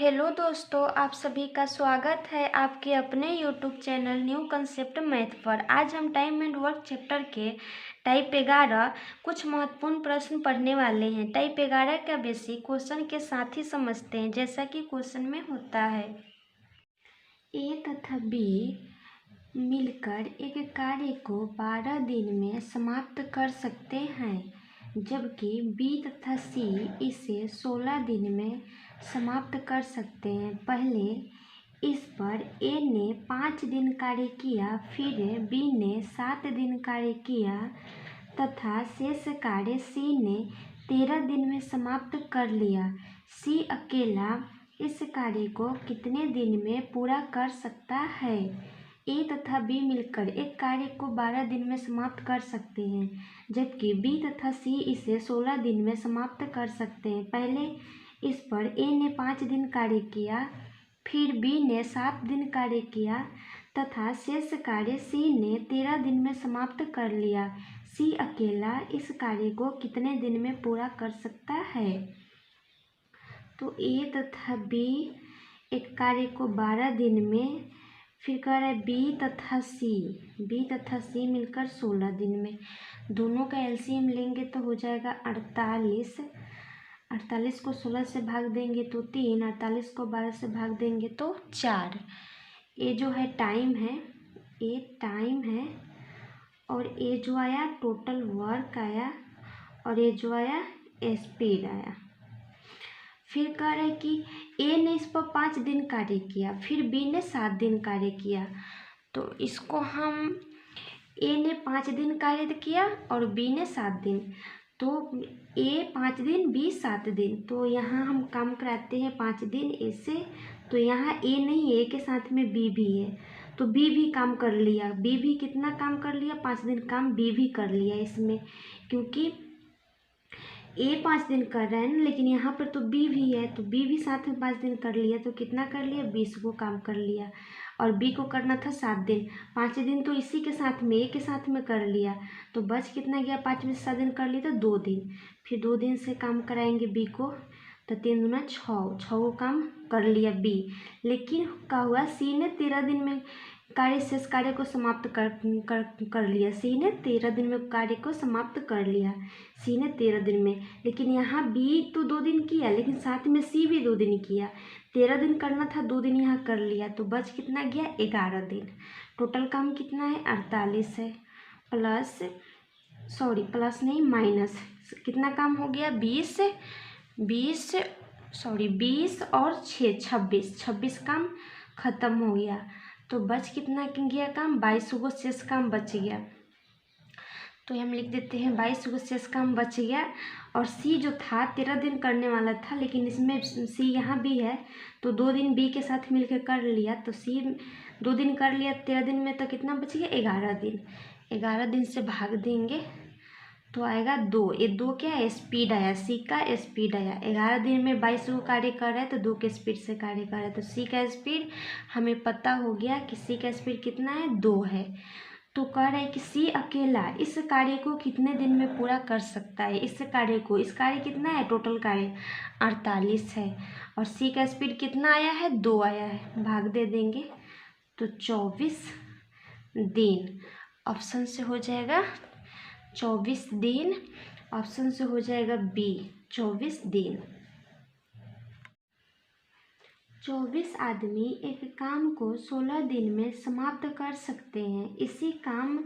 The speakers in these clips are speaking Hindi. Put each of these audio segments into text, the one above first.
हेलो दोस्तों, आप सभी का स्वागत है आपके अपने YouTube channel new concept math पर। आज हम टाइम एंड वर्क चैप्टर के टाइप 11 कुछ महत्वपूर्ण प्रश्न पढ़ने वाले हैं। टाइप 11 का बेसिक क्वेश्चन के साथ ही समझते हैं, जैसा कि क्वेश्चन में होता है। ए तथा बी मिलकर एक कार्य को 12 दिन में समाप्त कर सकते हैं, जबकि बी तथा सी इसे 16 दिन में समाप्त कर सकते हैं। पहले इस पर ए ने 5 दिन कार्य किया, फिर बी ने 7 दिन कार्य किया तथा शेष कार्य सी ने 13 दिन में समाप्त कर लिया। सी अकेला इस कार्य को कितने दिन में पूरा कर सकता है? ए तथा बी मिलकर एक कार्य को 12 दिन में समाप्त कर सकते हैं, जबकि बी तथा सी इसे 16 दिन में समाप्त कर सकते हैं। पहले इस पर ए ने 5 दिन कार्य किया, फिर बी ने 7 दिन कार्य किया तथा शेष कार्य सी ने 13 दिन में समाप्त कर लिया। सी अकेला इस कार्य को कितने दिन में पूरा कर सकता है? तो ए तथा बी एक कार्य को 12 दिन में, फिर कह रहा है बी तथा सी मिलकर 16 दिन में। दोनों का एलसीएम लेंगे तो हो जाएगा 48। 48 को 16 से भाग देंगे तो 3, 48 को 12 से भाग देंगे तो 4। ये जो है टाइम है, ये टाइम है, और ये जो आया टोटल वर्क आया, और ये जो आया स्पीड आया। फिर कह रहे कि ए ने इस पर 5 दिन कार्य किया, फिर बी ने 7 दिन कार्य किया। तो इसको हम, ए ने 5 दिन कार्य किया और बी ने 7 दिन, तो ए 5 दिन बी 7 दिन, तो यहाँ हम काम कराते हैं 5 दिन ए से। तो यहाँ ए नहीं, ए के साथ में बी भी है, तो बी भी काम कर लिया। बी भी कितना काम कर लिया? 5 दिन काम बी भी कर लिया इसमें, क्योंकि ए 5 दिन कर रहा है ना, लेकिन यहाँ पर तो बी भी है, तो बी भी साथ में 5 दिन कर लिया। तो कितना कर लिया? 20 को काम कर लिया। और बी को करना था 7 दिन। 5 दिन तो इसी के साथ में, ए के साथ में कर लिया, तो बच कितना गया? 5 में से 7 दिन कर लिया तो 2 दिन। फिर 2 दिन से काम कराएंगे बी को, तो 3 दूना 6 को काम कर लिया बी। लेकिन क्या हुआ? सी ने 13 दिन में शेष कार्य को समाप्त कर लिया। सी ने 13 दिन में कार्य को समाप्त कर लिया, सी ने 13 दिन में। लेकिन यहाँ बी तो 2 दिन किया, लेकिन साथ में सी भी 2 दिन किया। 13 दिन करना था, 2 दिन यहाँ कर लिया, तो बच कितना गया? 11 दिन। टोटल काम कितना है? 48 है। प्लस नहीं, माइनस कितना काम हो गया? 20 और 6 26 काम खत्म हो गया। तो बच कितना गया काम? 22 गो शेष काम बच गया। तो हम लिख देते हैं 22 गो शेष काम बच गया। और सी जो था 13 दिन करने वाला था, लेकिन इसमें सी यहाँ भी है, तो 2 दिन बी के साथ मिलकर कर लिया। तो सी 2 दिन कर लिया 13 दिन में, तो कितना बच गया? 11 दिन। 11 दिन से भाग देंगे तो आएगा 2। ये 2 क्या है? स्पीड आया, सी का स्पीड आया। 11 दिन में 22 को कार्य कर रहा है, तो 2 के स्पीड से कार्य कर रहा है, तो सी का स्पीड हमें पता हो गया कि सी का स्पीड कितना है? 2 है। तो कह रहा है कि सी अकेला इस कार्य को कितने दिन में पूरा कर सकता है? इस कार्य कितना है? टोटल कार्य 48 है, और सी का स्पीड कितना आया है? 2 आया है। भाग दे देंगे तो 24 दिन। ऑप्शन से हो जाएगा 24 दिन। ऑप्शन से हो जाएगा बी, 24 दिन। 24 आदमी एक काम को 16 दिन में समाप्त कर सकते हैं। इसी काम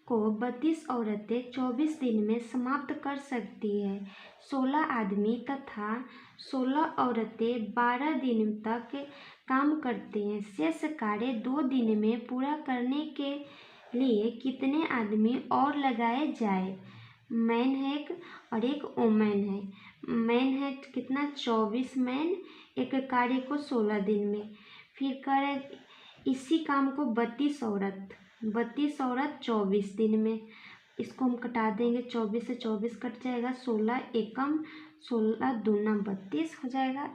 को 32 औरतें 24 दिन में समाप्त कर सकती है। 16 आदमी तथा 16 औरतें 12 दिन तक काम करते हैं। शेष कार्य 2 दिन में पूरा करने के लिए कितने आदमी और लगाए जाए? मैन है एक और एक वोमेन है। मैन है कितना? 24 मैन एक कार्य को 16 दिन में। फिर करे इसी काम को 32 औरत 24 दिन में। इसको हम कटा देंगे, 24 से 24 कट जाएगा, 16 एकम 16 दूना 32 हो जाएगा।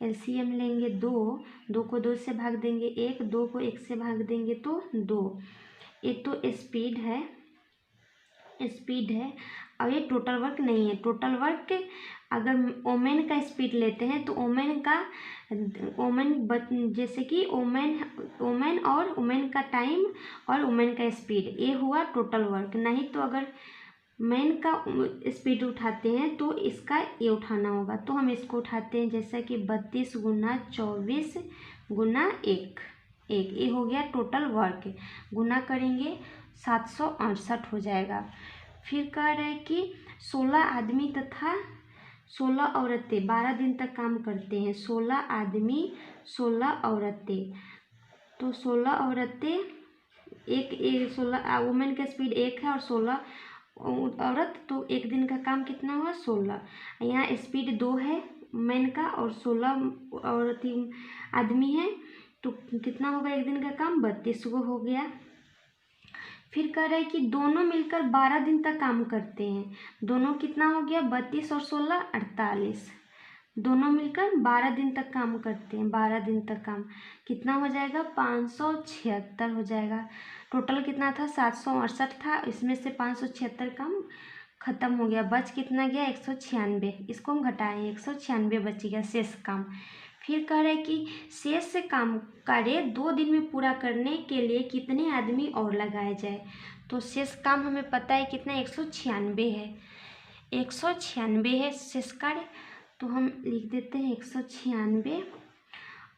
एलसीएम लेंगे 2 को 2 से भाग देंगे 1, 2 को 1 से भाग देंगे तो 2। ये तो स्पीड है, स्पीड है और ये टोटल वर्क नहीं है। टोटल वर्क अगर ओमेन का स्पीड लेते हैं तो जैसे कि ओमेन और ओमेन का टाइम और ओमेन का स्पीड, ये हुआ टोटल वर्क। नहीं तो अगर मैन का स्पीड उठाते हैं तो इसका ये उठाना होगा। तो हम इसको उठाते हैं, जैसा कि 32 गुना 24 गुना 1, ये हो गया टोटल वर्क। गुना करेंगे 768 हो जाएगा। फिर कह रहे हैं कि 16 आदमी तथा 16 औरतें 12 दिन तक काम करते हैं। 16 आदमी 16 औरतें, तो 16 औरतें एक 16 वुमेन का स्पीड 1 है और 16 औरत, तो एक दिन का काम कितना हुआ 16। यहाँ स्पीड 2 है मैन का और 16 औरत आदमी है, तो कितना होगा एक दिन का काम 32 गो हो गया। फिर कह रहे हैं कि दोनों मिलकर 12 दिन तक काम करते हैं। दोनों कितना हो गया 32 और 16 48, दोनों मिलकर 12 दिन तक काम करते हैं। 12 दिन तक काम कितना हो जाएगा 576 हो जाएगा। टोटल कितना था 768 था, इसमें से 576 काम खत्म हो गया। बच कितना गया 196, इसको हम घटाएं 196 बच गया शेष काम। फिर कह रहे कि शेष काम कार्य 2 दिन में पूरा करने के लिए कितने आदमी और लगाए जाए। तो शेष काम हमें पता है कितना 196 है, 196 है शेष कार्य, तो हम लिख देते हैं 196।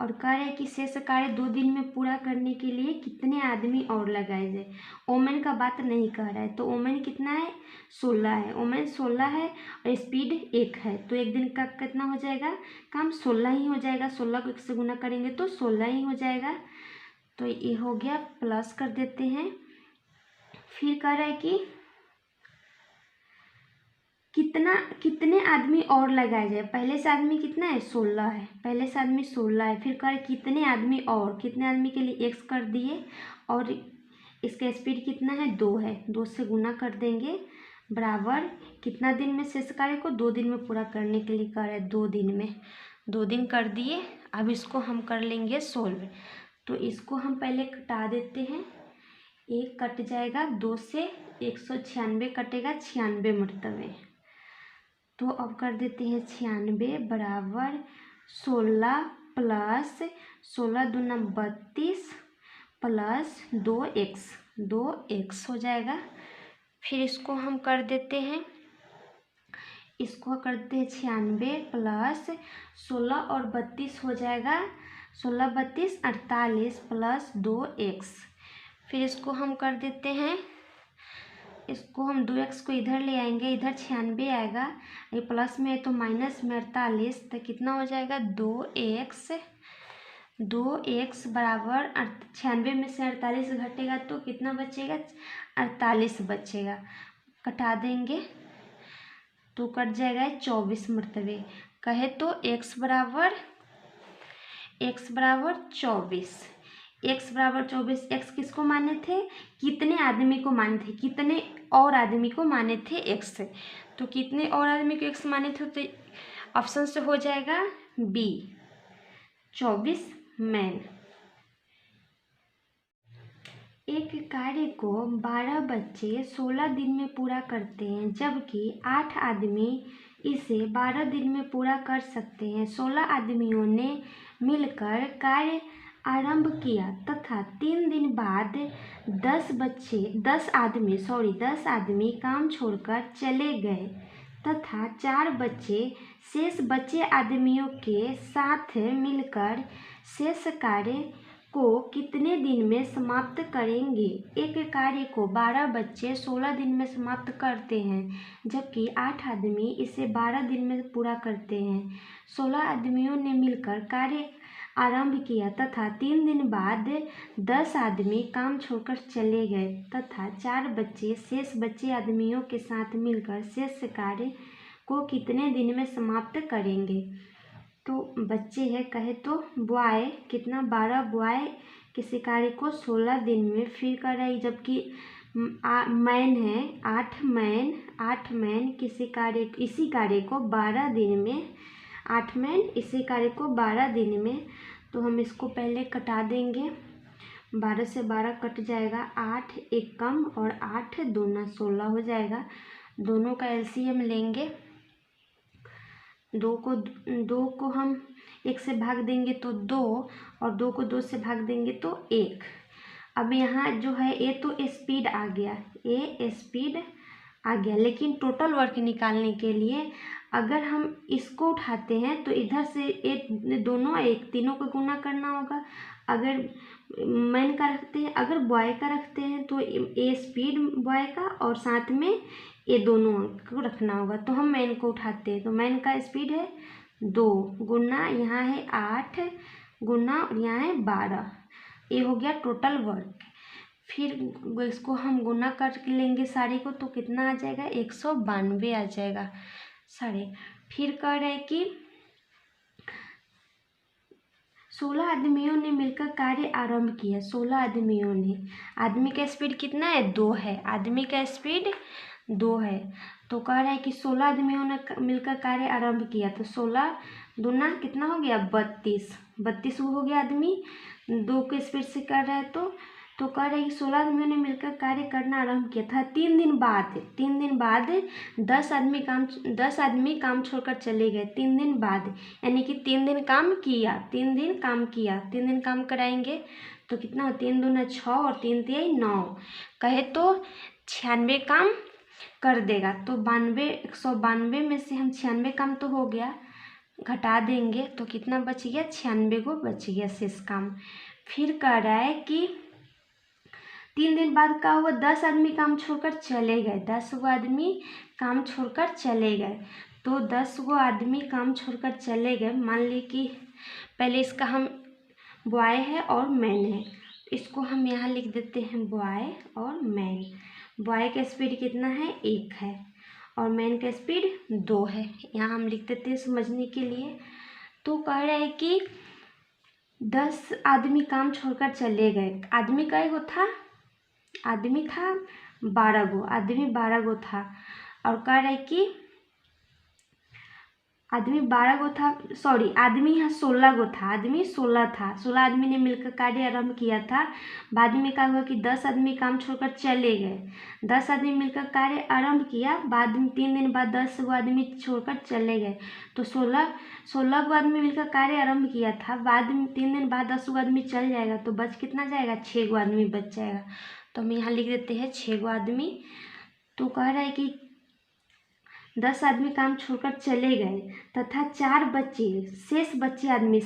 और कह रहे हैं कि शेष कार्य 2 दिन में पूरा करने के लिए कितने आदमी और लगाए जाए। ओमेन का बात नहीं कह रहा है, तो ओमेन कितना है 16 है, ओमेन 16 है और स्पीड 1 है, तो एक दिन का कितना हो जाएगा काम 16 ही हो जाएगा। 16 को 1 से गुना करेंगे तो 16 ही हो जाएगा। तो ये हो गया, प्लस कर देते हैं। फिर कह रहा है कि कितने आदमी और लगाए जाए। पहले से आदमी कितना है 16 है, पहले से आदमी 16 है। फिर कह कितने आदमी और, कितने आदमी के लिए x कर दिए और इसका स्पीड कितना है 2 है, 2 से गुना कर देंगे बराबर कितना दिन में शेष कार्य को 2 दिन में पूरा करने के लिए कह रहे हैं 2 दिन में, 2 दिन कर दिए। अब इसको हम कर लेंगे सोल्व। तो इसको हम पहले कटा देते हैं, 1 कट जाएगा, 2 से 196 कटेगा 96 मरतबे। तो अब कर देते हैं 96 बराबर 16 प्लस 16 दूना 32 प्लस 2x हो जाएगा। फिर इसको हम कर देते हैं, इसको करते हैं 96 प्लस 16 और 32 हो जाएगा 16 32 48 प्लस 2x। फिर इसको हम कर देते हैं, इसको हम 2x को इधर ले आएंगे, इधर 96 आएगा, ये प्लस में है तो माइनस में 48, तो कितना हो जाएगा 2x बराबर 96 में से 48 घटेगा तो कितना बचेगा 48 बचेगा। कटा देंगे तो कट जाएगा 24 मरतबे। कहे तो x बराबर 24, x बराबर 24। x किसको माने थे, कितने आदमी को माने थे, कितने और आदमी को माने थे x से। तो कितने और आदमी को x माने थे, तो ऑप्शन से हो जाएगा बी 24 मैन। एक कार्य को 12 बच्चे 16 दिन में पूरा करते हैं, जबकि 8 आदमी इसे 12 दिन में पूरा कर सकते हैं। 16 आदमियों ने मिलकर कार्य आरंभ किया तथा 3 दिन बाद 10 आदमी काम छोड़कर चले गए तथा 4 बच्चे शेष बचे आदमियों के साथ मिलकर शेष कार्य को कितने दिन में समाप्त करेंगे। एक कार्य को 12 बच्चे 16 दिन में समाप्त करते हैं, जबकि 8 आदमी इसे 12 दिन में पूरा करते हैं। 16 आदमियों ने मिलकर कार्य आरंभ किया तथा 3 दिन बाद 10 आदमी काम छोड़कर चले गए तथा 4 बच्चे शेष बचे आदमियों के साथ मिलकर शेष कार्य को कितने दिन में समाप्त करेंगे। तो बच्चे है कहे तो बॉय कितना 12 बॉय किसी कार्य को 16 दिन में फिर कर रही, जबकि मैन है 8 मैन इसी कार्य को 12 दिन में, 8 मैन इसी कार्य को 12 दिन में। तो हम इसको पहले कटा देंगे, 12 से 12 कट जाएगा, 8 एक कम और 8 दूना 16 हो जाएगा। दोनों का एलसीएम लेंगे। 2 को हम 1 से भाग देंगे तो 2 और 2 को 2 से भाग देंगे तो 1। अब यहाँ जो है ए तो स्पीड आ गया, ए स्पीड आ गया, लेकिन टोटल वर्क निकालने के लिए अगर हम इसको उठाते हैं तो इधर से ए दोनों एक तीनों को गुना करना होगा। अगर मैन का रखते हैं, अगर बॉय का रखते हैं तो ए स्पीड बॉय का और साथ में ये दोनों को रखना होगा। तो हम मैन को उठाते हैं तो मैन का स्पीड है 2 गुना यहाँ है 8 गुना और यहाँ है 12। ये हो गया टोटल वर्क। फिर इसको हम गुना कर लेंगे सारे को तो कितना आ जाएगा, 192 आ जाएगा सारे। फिर कह रहे हैं कि 16 आदमियों ने मिलकर कार्य आरंभ किया। 16 आदमियों ने, आदमी का स्पीड कितना है, 2 है, आदमी का स्पीड 2 है। तो कह रहा है कि 16 आदमियों ने मिलकर कार्य आरंभ किया। तो 16 दूना कितना हो गया, 32 वो हो गया आदमी 2 के स्पीड से कर रहा है। तो कह रहे हैं कि 16 आदमियों ने मिलकर कार्य करना आरंभ किया था। 3 दिन बाद 10 आदमी काम छोड़कर चले गए। 3 दिन बाद यानी कि 3 दिन काम किया, 3 दिन काम कराएंगे तो कितना हो, 3 दूना 6 और 3 तिहाई 9, कहे तो 96 काम कर देगा। तो 192 में से हम 96 काम तो हो गया, घटा देंगे तो कितना बच गया, 96 को बच गया शेष काम। फिर कह रहा है कि 3 दिन बाद क्या हुआ, 10 आदमी काम छोड़कर चले गए। 10 गो आदमी काम छोड़कर चले गए। तो 10 गो आदमी काम छोड़कर चले गए। मान ली कि पहले इसका हम बॉय है और मैन है, इसको हम यहाँ लिख देते हैं बॉय और मैन। बॉय का स्पीड कितना है, 1 है और मैन का स्पीड 2 है। यहाँ हम लिख देते हैं समझने के लिए। तो कह रहे हैं कि 10 आदमी काम छोड़कर चले गए। आदमी कै गो था, आदमी था 12 गो, आदमी 12 गो था। और कह रहे कि आदमी 12 गो था, सॉरी आदमी यहाँ 16 गो था, आदमी 16 था। 16 आदमी ने मिलकर कार्य आरंभ किया था। बाद में क्या हुआ कि 10 आदमी काम छोड़कर चले गए। 10 आदमी मिलकर कार्य आरंभ किया, बाद में 3 दिन बाद 10 गो आदमी छोड़कर चले गए। तो 16 गो आदमी मिलकर कार्य आरंभ किया था, बाद में 3 दिन बाद 10 गो आदमी चल जाएगा तो बच कितना जाएगा, 6 गो आदमी बच जाएगा। तो हम यहाँ लिख देते हैं 6 गो आदमी। तो कह रहा है कि 10 आदमी काम छोड़कर चले गए तथा 4 बच्चे, शेष बच्चे आदमी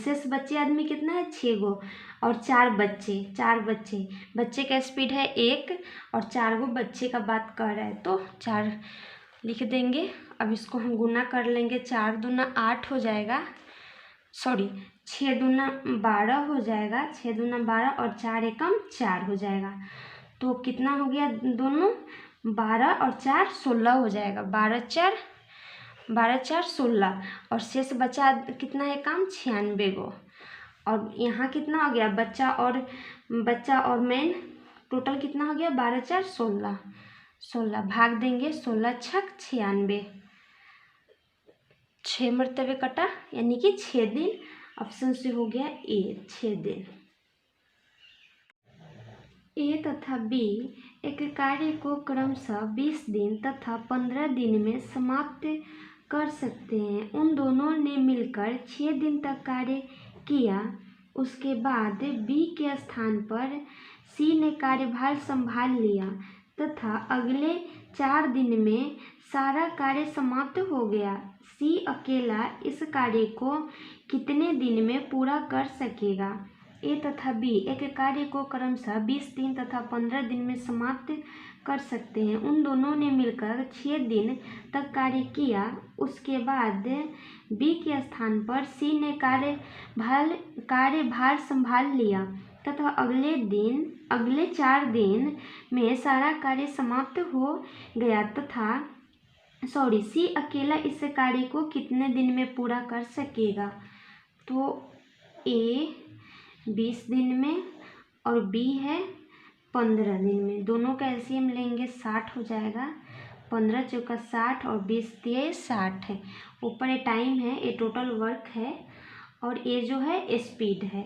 कितना है, 6 गो और 4 बच्चे। बच्चे का स्पीड है 1 और 4 गो बच्चे का बात कर रहा है तो 4 लिख देंगे। अब इसको हम गुना कर लेंगे, 4 दूना 8 हो जाएगा, सॉरी 6 दूना 12 हो जाएगा, 6 दूना 12 और 4 एकम 4 हो जाएगा। तो कितना हो गया, दोनों 12 और 4 16 हो जाएगा, 12 4 16 और शेष बचा कितना है काम, 96 गो। और यहाँ कितना हो गया, बच्चा और मैन टोटल कितना हो गया, 12 4 16 भाग देंगे, 16 छक 96, 6 मरतबे कटा यानी कि 6 दिन। ऑप्शन से हो गया ए 6 दिन। ए तथा बी एक कार्य को क्रमशः 20 दिन तथा 15 दिन में समाप्त कर सकते हैं। उन दोनों ने मिलकर 6 दिन तक कार्य किया। उसके बाद बी के स्थान पर सी ने कार्यभार संभाल लिया तथा अगले 4 दिन में सारा कार्य समाप्त हो गया। सी अकेला इस कार्य को कितने दिन में पूरा कर सकेगा। ए तथा बी एक कार्य को क्रमशः 20 दिन तथा 15 दिन में समाप्त कर सकते हैं। उन दोनों ने मिलकर 6 दिन तक कार्य किया। उसके बाद बी के स्थान पर सी ने कार्यभार संभाल लिया तथा अगले 4 दिन में सारा कार्य समाप्त हो गया तथा सी अकेला इस कार्य को कितने दिन में पूरा कर सकेगा। तो ए 20 दिन में और बी है 15 दिन में। दोनों का एलसीएम लेंगे 60 हो जाएगा, 15 चौका 60 और 20 तिहाई 60 है। ऊपर ये टाइम है, ये टोटल वर्क है और ये जो है स्पीड है।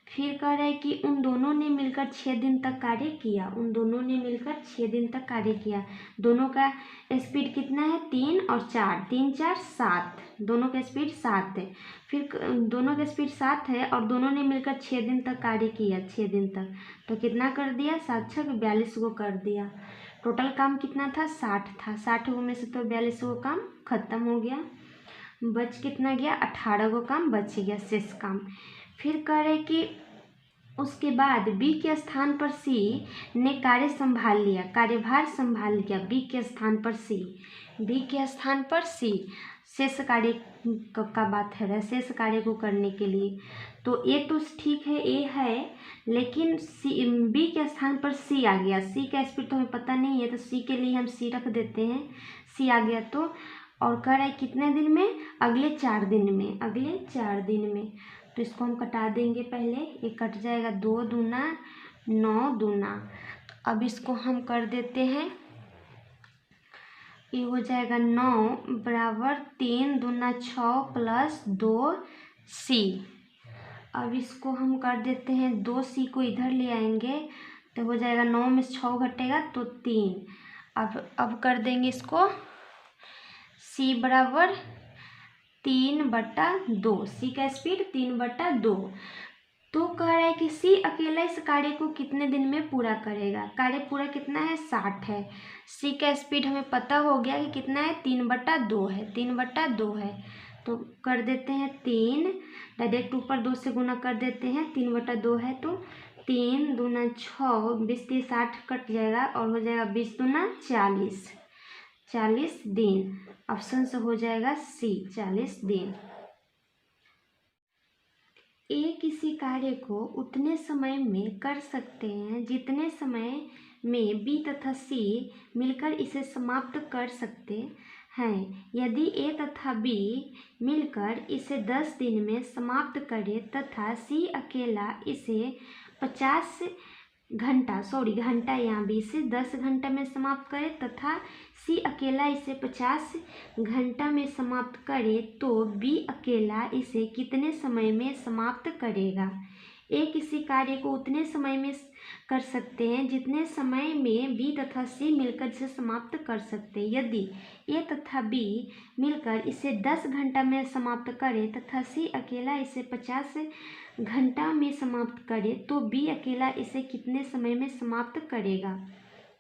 फिर कह रहा है कि उन दोनों ने मिलकर 6 दिन तक कार्य किया। उन दोनों ने मिलकर 6 दिन तक कार्य किया। दोनों का स्पीड कितना है? 3 और 4, 3 4 7, दोनों का स्पीड 7 है। फिर दोनों का स्पीड 7 है और दोनों ने मिलकर 6 दिन तक कार्य किया, 6 दिन तक। तो कितना कर दिया? 7 6 42 को कर दिया। टोटल काम कितना था? 60 था। 60 में से तो 42 को काम खत्म हो गया। बच कितना गया? 18 को काम बच गया, शेष काम। फिर कह रहे कि उसके बाद बी के स्थान पर सी ने कार्य संभाल लिया, कार्यभार संभाल लिया। बी के स्थान पर सी, बी के स्थान पर सी शेष कार्य का बात है, शेष कार्य को करने के लिए। तो ए तो ठीक है, ए है, लेकिन सी, बी के स्थान पर सी आ गया। सी का स्पीड तो हमें पता नहीं है, तो सी के लिए हम सी रख देते हैं। सी आ गया तो, और कह रहा है कितने दिन में? अगले 4 दिन में, अगले 4 दिन में। तो इसको हम कटा देंगे पहले, ये कट जाएगा। 2 दूना 9 दूना। अब इसको हम कर देते हैं, ये हो जाएगा 9 बराबर 3 दूना 6 प्लस 2 सी। अब इसको हम कर देते हैं, 2 सी को इधर ले आएंगे तो हो जाएगा 9 में 6 घटेगा तो 3। अब कर देंगे इसको, सी बराबर 3/2। सी का स्पीड 3/2। तो कह रहा है कि सी अकेला इस कार्य को कितने दिन में पूरा करेगा? कार्य पूरा कितना है? 60 है। सी का स्पीड हमें पता हो गया कि कितना है? 3/2 है, 3/2 है। तो कर देते हैं 3, डायरेक्ट ऊपर 2 से गुना कर देते हैं। 3/2 है तो 3 दूना 6, 20 30 60 कट जाएगा और हो जाएगा 20 दूना 40, 40 दिन। ऑप्शन से हो जाएगा सी, 40 दिन। ए किसी कार्य को उतने समय में कर सकते हैं जितने समय में बी तथा सी मिलकर इसे समाप्त कर सकते हैं। यदि ए तथा बी मिलकर इसे 10 दिन में समाप्त करे तथा सी अकेला इसे 50 घंटा यहाँ बी से 10 घंटा में समाप्त करे तथा सी अकेला इसे 50 घंटा में समाप्त करे, तो बी अकेला इसे कितने समय में समाप्त करेगा? ए किसी कार्य को उतने समय में कर सकते हैं जितने समय में बी तथा सी मिलकर इसे समाप्त कर सकते हैं। यदि ए तथा बी मिलकर इसे 10 घंटा में समाप्त करे तथा सी अकेला इसे 50 घंटा में समाप्त करे, तो बी अकेला इसे कितने समय में समाप्त करेगा?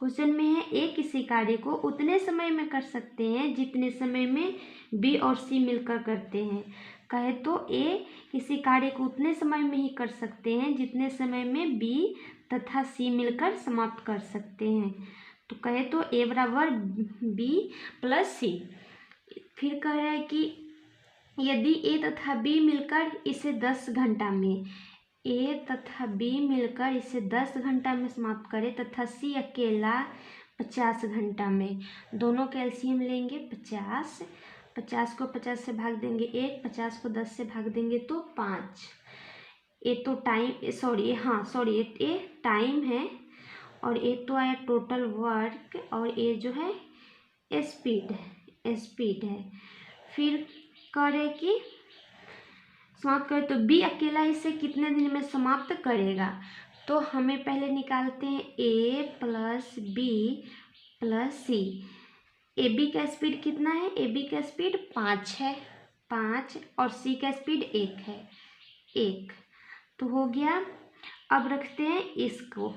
क्वेश्चन में है ए किसी कार्य को उतने समय में कर सकते हैं जितने समय में बी और सी मिलकर करते हैं। कहे तो ए किसी कार्य को उतने समय में ही कर सकते हैं जितने समय में बी तथा सी मिलकर समाप्त कर सकते हैं। तो कहे तो ए बराबर बी प्लस सी। फिर कह रहा है कि यदि ए तथा बी मिलकर इसे 10 घंटा में, ए तथा बी मिलकर इसे 10 घंटा में समाप्त करे तथा सी अकेला 50 घंटा में, दोनों का एलसीएम लेंगे 50, 50 को 50 से भाग देंगे 1, 50 को 10 से भाग देंगे तो 5। ये तो टाइम, सॉरी ये टाइम है और ये तो आया टोटल वर्क और ये जो है स्पीड है। फिर करे कि समाप्त करे तो बी अकेला इसे कितने दिन में समाप्त करेगा? तो हमें पहले निकालते हैं A plus B plus C. A B का स्पीड कितना है? ए बी का स्पीड 5 है, 5, और सी का स्पीड 1 है, 1। तो हो गया। अब रखते हैं इसको,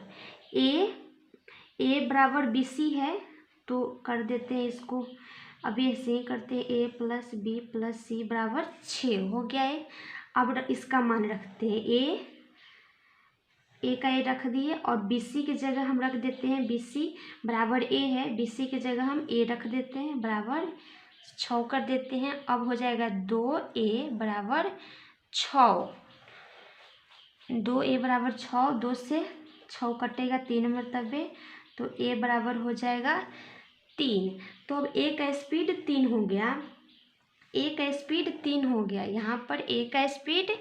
ए बराबर बी सी है तो कर देते हैं इसको, अब ऐसे ही करते हैं ए प्लस बी प्लस सी बराबर 6 हो गया है। अब इसका मान रखते हैं ए का ए रख दिए और बी सी की जगह हम रख देते हैं, बी सी बराबर ए है, बी सी की जगह हम ए रख देते हैं बराबर 6 कर देते हैं। अब हो जाएगा 2a बराबर 6, 2a बराबर 6, 2 से 6 कटेगा 3 मरतबे, तो a बराबर हो जाएगा 3। तो अब a का स्पीड 3 हो गया, a का स्पीड 3 हो गया। यहाँ पर a का स्पीड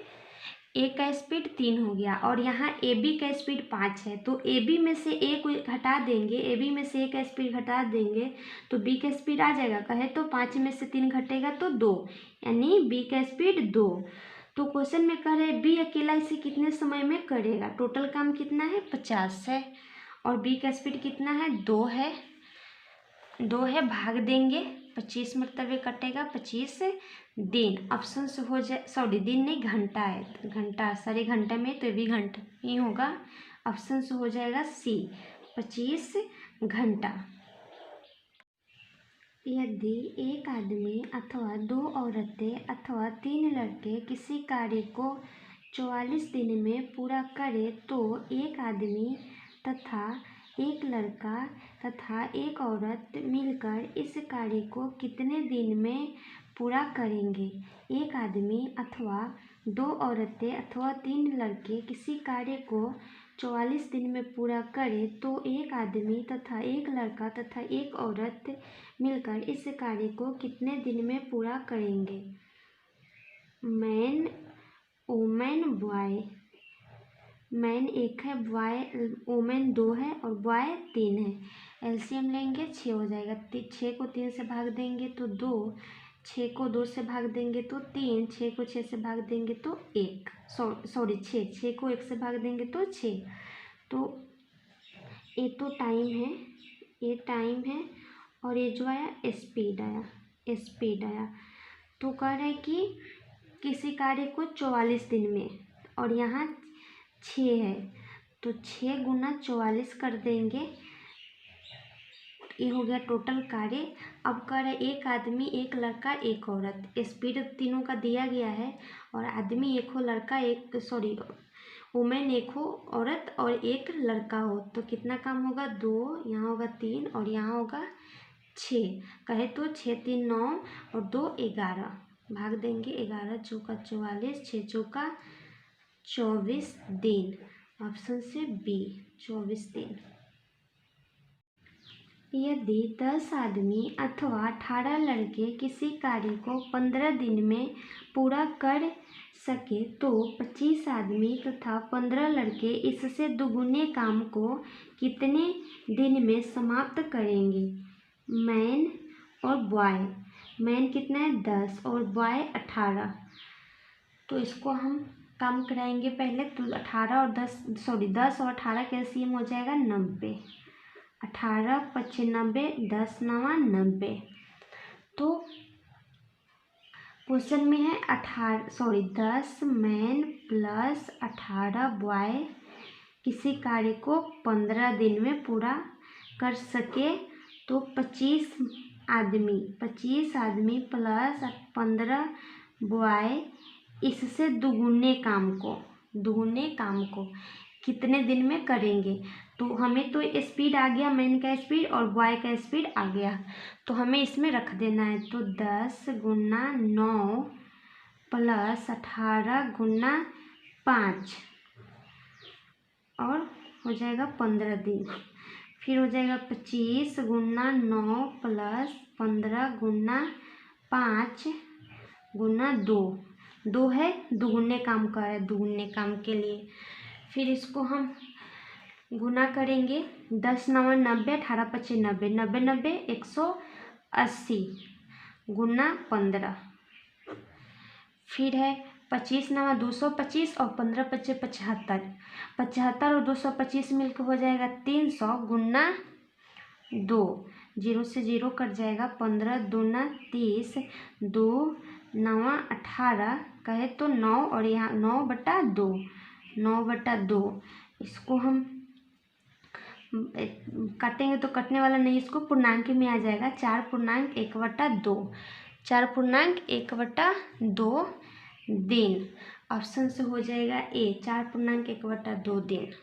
3 हो गया और यहाँ ab का स्पीड 5 है। तो ab में से a को घटा देंगे, ab में से a का स्पीड घटा देंगे तो b का स्पीड आ जाएगा। कहे तो 5 में से 3 घटेगा तो 2, यानी b का स्पीड 2। तो क्वेश्चन में कह रहे बी अकेला इसे कितने समय में करेगा। टोटल काम कितना है 50 है और बी का स्पीड कितना है 2 है। 2 है, भाग देंगे 25 मरतबे कटेगा 25 दिन। ऑप्शन से हो जाए, सॉरी दिन नहीं घंटा है, घंटा सारे घंटे में तो भी घंटा ही होगा। ऑप्शन से हो जाएगा सी 25 घंटा। यदि एक आदमी अथवा 2 औरतें अथवा 3 लड़के किसी कार्य को 44 दिन में पूरा करे तो एक आदमी तथा एक लड़का तथा एक औरत मिलकर इस कार्य को कितने दिन में पूरा करेंगे। एक आदमी अथवा 2 औरतें अथवा 3 लड़के किसी कार्य को 44 दिन में पूरा करे तो एक आदमी तथा एक लड़का तथा एक औरत मिलकर इस कार्य को कितने दिन में पूरा करेंगे। Man, women, boy. मैन 1 है, बॉय वुमेन 2 है और बॉय 3 है। एलसीएम लेंगे 6 हो जाएगा। 6 को 3 से भाग देंगे तो 2, 6 को 2 से भाग देंगे तो 3, 6 को 6 से भाग देंगे तो 1, सॉरी 6 को 1 से भाग देंगे तो 6। तो ये तो टाइम है, ये टाइम है और ये जो आया स्पीड आया, स्पीड आया। तो कह रहे कि किसी कार्य को 44 दिन में और यहाँ 6 है तो 6 गुना 44 कर देंगे, ये हो गया टोटल कार्य। अब कह रहे एक आदमी एक लड़का एक औरत, स्पीड तीनों का दिया गया है और आदमी एक हो, लड़का एक, सॉरी वुमेन एक हो, औरत और एक लड़का हो तो कितना काम होगा 2, यहाँ होगा 3 और यहाँ होगा 6। कहे तो 6 3 9 और 2 11, भाग देंगे 11 चौका 44, 6 चौका 24 दिन। ऑप्शन से बी 24 दिन। यदि 10 आदमी अथवा 18 लड़के किसी कार्य को 15 दिन में पूरा कर सके तो 25 आदमी तथा 15 लड़के इससे दुगुने काम को कितने दिन में समाप्त करेंगे। मैन और बॉय, मैन कितना है 10 और बॉय 18। तो इसको हम काम कराएंगे पहले। तो 18 और 10, सॉरी 10 और 18 का एलसीएम हो जाएगा 90। 18 × 90, 10 × 9 90। तो क्वेश्चन में है 10 मैन प्लस 18 बॉय किसी कार्य को 15 दिन में पूरा कर सके तो 25 आदमी प्लस 15 बॉय इससे दुगुने काम को कितने दिन में करेंगे। तो हमें तो स्पीड आ गया, मैन का स्पीड और बॉय का स्पीड आ गया, तो हमें इसमें रख देना है। तो 10 गुना 9 प्लस 18 गुना 5 और हो जाएगा 15 दिन। फिर हो जाएगा 25 गुना 9 प्लस 15 गुना 5 गुना 2 है, दुगुने काम का है, दुगुने काम के लिए। फिर इसको हम गुना करेंगे। 10 × 9 90, 18 × 25 90, 90 90 180 गुना 15। फिर है 25 × 9 225 और 15 × 25 75। 75 और 225 मिलकर हो जाएगा 300 गुना 2, 0 से 0 कट जाएगा। 15 दूना 30, 2 9 18 कहे तो 9 और यहाँ 9/2, 9/2। इसको हम काटेंगे तो कटने वाला नहीं, इसको पूर्णांक में आ जाएगा 4.1/2, 4.1/2 दिन। ऑप्शन से हो जाएगा ए 4.1/2 दिन।